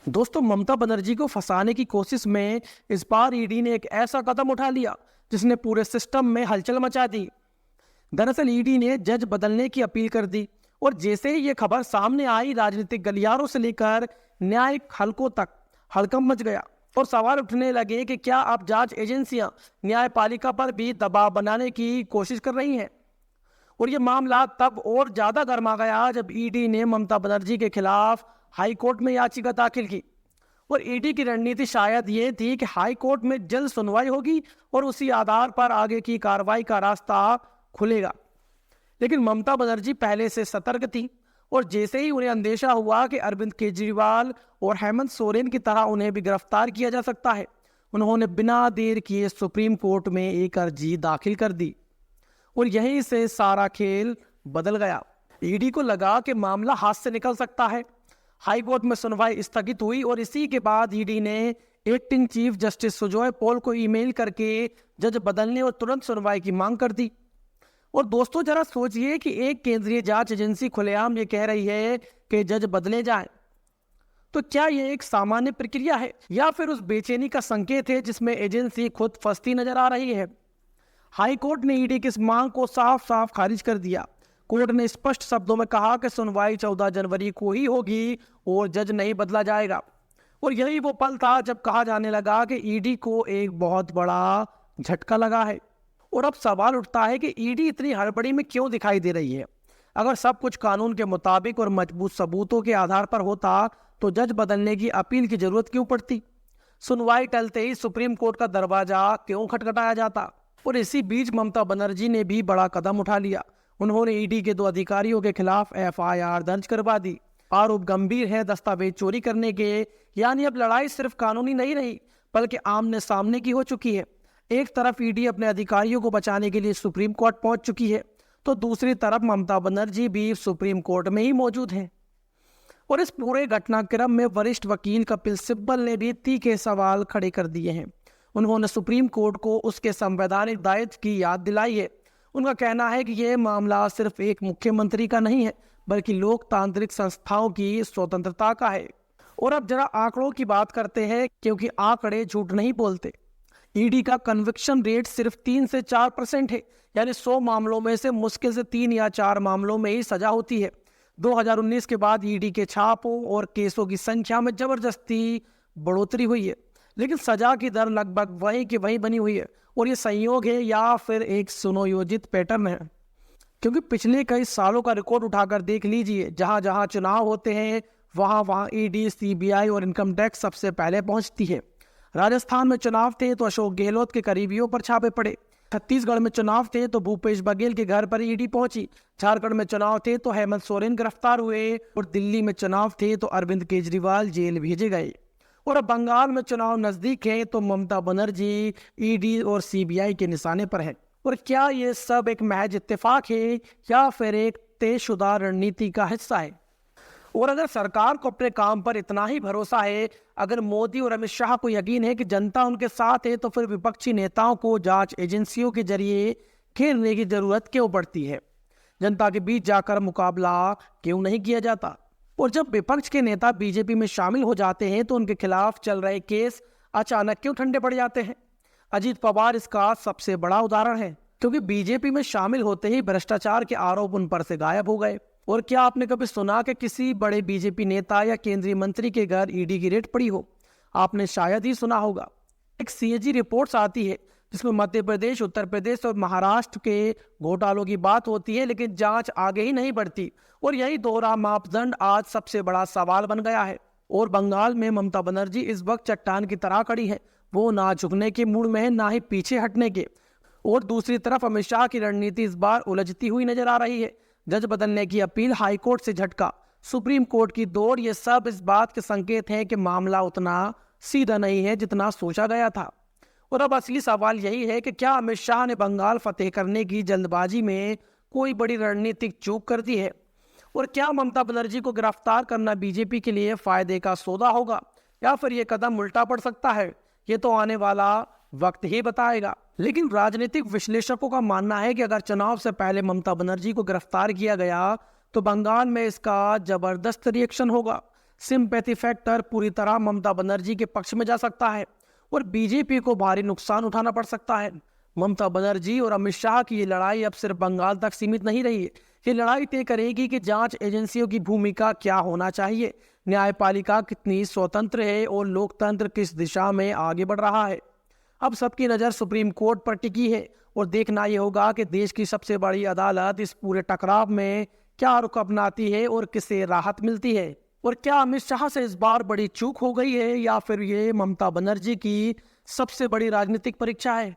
दोस्तों, ममता बनर्जी को फंसाने की कोशिश में इस बार ईडी ने एक ऐसा कदम उठा लिया जिसने पूरे सिस्टम में हलचल मचा दी। दरअसल ईडी ने जज बदलने की अपील कर दी और जैसे ही ये खबर सामने आई, राजनीतिक गलियारों से लेकर न्यायिक हलकों तक हड़कंप मच गया और सवाल उठने लगे कि क्या अब जांच एजेंसियां न्यायपालिका पर भी दबाव बनाने की कोशिश कर रही हैं। और ये मामला तब और ज्यादा गर्मा गया जब ईडी ने ममता बनर्जी के खिलाफ हाई कोर्ट में याचिका दाखिल की। और ईडी की रणनीति शायद ये थी कि हाई कोर्ट में जल्द सुनवाई होगी और उसी आधार पर आगे की कार्रवाई का रास्ता खुलेगा। लेकिन ममता बनर्जी पहले से सतर्क थी और जैसे ही उन्हें अंदेशा हुआ कि अरविंद केजरीवाल और हेमंत सोरेन की तरह उन्हें भी गिरफ्तार किया जा सकता है, उन्होंने बिना देर किए सुप्रीम कोर्ट में एक अर्जी दाखिल कर दी और यहीं से सारा खेल बदल गया। ईडी को लगा कि मामला हाथ से निकल सकता है। हाई कोर्ट में सुनवाई स्थगित हुई और इसी के बाद ईडी ने acting chief justice Sujoy Paul को ईमेल करके जज बदलने और तुरंत सुनवाई की मांग कर दी। और दोस्तों, जरा सोचिए कि एक केंद्रीय जांच एजेंसी खुलेआम ये कह रही है कि जज बदले जाएं, तो क्या ये एक सामान्य प्रक्रिया है या फिर उस बेचैनी का संकेत है जिसमें एजेंसी खुद फंसती नजर आ रही है। हाई कोर्ट ने ईडी की इस मांग को साफ साफ खारिज कर दिया। कोर्ट ने स्पष्ट शब्दों में कहा कि सुनवाई 14 जनवरी को ही होगी और जज नहीं बदला जाएगा। और यही वो पल था जब कहा जाने लगा कि ईडी को एक बहुत बड़ा झटका लगा है। और अब सवाल उठता है कि ईडी इतनी हड़बड़ी में क्यों दिखाई दे रही है। अगर सब कुछ कानून के मुताबिक और मजबूत सबूतों के आधार पर होता तो जज बदलने की अपील की जरूरत क्यों पड़ती। सुनवाई टलते ही सुप्रीम कोर्ट का दरवाजा क्यों खटखटाया जाता। और इसी बीच ममता बनर्जी ने भी बड़ा कदम उठा लिया। उन्होंने ईडी के 2 अधिकारियों के खिलाफ एफआईआर दर्ज करवा दी। आरोप गंभीर है, दस्तावेज चोरी करने के। यानी अब लड़ाई सिर्फ कानूनी नहीं रही बल्कि आमने सामने की हो चुकी है। एक तरफ ईडी अपने अधिकारियों को बचाने के लिए सुप्रीम कोर्ट पहुंच चुकी है, तो दूसरी तरफ ममता बनर्जी भी सुप्रीम कोर्ट में ही मौजूद है। और इस पूरे घटनाक्रम में वरिष्ठ वकील कपिल सिब्बल ने भी तीखे सवाल खड़े कर दिए हैं। उन्होंने सुप्रीम कोर्ट को उसके संवैधानिक दायित्व की याद दिलाई है। उनका कहना है कि यह मामला सिर्फ एक मुख्यमंत्री का नहीं है बल्कि लोकतांत्रिक संस्थाओं की स्वतंत्रता का है। और अब जरा आंकड़ों की बात करते हैं, क्योंकि आंकड़े झूठ नहीं बोलते। ईडी का कन्विक्शन रेट सिर्फ 3 से 4% है, यानी 100 मामलों में से मुश्किल से 3 या 4 मामलों में ही सजा होती है। 2019 के बाद ईडी के छापों और केसों की संख्या में जबरदस्ती बढ़ोतरी हुई है, लेकिन सजा की दर लगभग वही की वही बनी हुई है। और ये संयोग है या फिर एक सुनियोजित पैटर्न है, क्योंकि पिछले कई सालों का रिकॉर्ड उठाकर देख लीजिए। जहां जहां चुनाव होते हैं वहां वहां ईडी, सीबीआई और इनकम टैक्स सबसे पहले पहुंचती है। राजस्थान में चुनाव थे तो अशोक गहलोत के करीबियों पर छापे पड़े। छत्तीसगढ़ में चुनाव थे तो भूपेश बघेल के घर पर ईडी पहुंची। झारखंड में चुनाव थे तो हेमंत सोरेन गिरफ्तार हुए और दिल्ली में चुनाव थे तो अरविंद केजरीवाल जेल भेजे गए। और अब बंगाल में चुनाव नजदीक है तो ममता बनर्जी ईडी और सीबीआई के निशाने पर है। और क्या ये सब एक महज इत्तेफाक है या फिर एक तयशुदा रणनीति का हिस्सा है। और अगर सरकार को अपने काम पर इतना ही भरोसा है, अगर मोदी और अमित शाह को यकीन है कि जनता उनके साथ है, तो फिर विपक्षी नेताओं को जांच एजेंसियों के जरिए घेरने की जरूरत क्यों पड़ती है। जनता के बीच जाकर मुकाबला क्यों नहीं किया जाता। और जब विपक्ष के नेता बीजेपी में शामिल हो जाते हैं तो उनके खिलाफ चल रहे केस अचानक क्यों ठंडे पड़ जाते हैं। अजीत पवार इसका सबसे बड़ा उदाहरण है, क्योंकि बीजेपी में शामिल होते ही भ्रष्टाचार के आरोप उन पर से गायब हो गए। और क्या आपने कभी सुना कि किसी बड़े बीजेपी नेता या केंद्रीय मंत्री के घर ईडी की रेड पड़ी हो। आपने शायद ही सुना होगा। एक सीएजी रिपोर्ट्स आती है जिसमें मध्य प्रदेश, उत्तर प्रदेश और महाराष्ट्र के घोटालों की बात होती है, लेकिन जांच आगे ही नहीं बढ़ती। और यही दोहरा मापदंड आज सबसे बड़ा सवाल बन गया है। और बंगाल में ममता बनर्जी इस वक्त चट्टान की तरह खड़ी है। वो ना झुकने के मूड में है, ना ही पीछे हटने के। और दूसरी तरफ अमित शाह की रणनीति इस बार उलझती हुई नजर आ रही है। जज बदलने की अपील, हाईकोर्ट से झटका, सुप्रीम कोर्ट की दौड़, ये सब इस बात के संकेत हैं कि मामला उतना सीधा नहीं है जितना सोचा गया था। और अब असली सवाल यही है कि क्या अमित शाह ने बंगाल फतेह करने की जल्दबाजी में कोई बड़ी रणनीतिक चूक कर दी है। और क्या ममता बनर्जी को गिरफ्तार करना बीजेपी के लिए फायदे का सौदा होगा या फिर ये कदम उल्टा पड़ सकता है। ये तो आने वाला वक्त ही बताएगा। लेकिन राजनीतिक विश्लेषकों का मानना है कि अगर चुनाव से पहले ममता बनर्जी को गिरफ्तार किया गया तो बंगाल में इसका जबरदस्त रिएक्शन होगा। सिंपैथी फैक्टर पूरी तरह ममता बनर्जी के पक्ष में जा सकता है और बीजेपी को भारी नुकसान उठाना पड़ सकता है। ममता बनर्जी और अमित शाह की ये लड़ाई अब सिर्फ बंगाल तक सीमित नहीं रही है। ये लड़ाई तय करेगी कि जांच एजेंसियों की भूमिका क्या होना चाहिए, न्यायपालिका कितनी स्वतंत्र है और लोकतंत्र किस दिशा में आगे बढ़ रहा है। अब सबकी नज़र सुप्रीम कोर्ट पर टिकी है और देखना यह होगा कि देश की सबसे बड़ी अदालत इस पूरे टकराव में क्या रुख अपनाती है और किसे राहत मिलती है। और क्या अमित शाह से इस बार बड़ी चूक हो गई है या फिर ये ममता बनर्जी की सबसे बड़ी राजनीतिक परीक्षा है।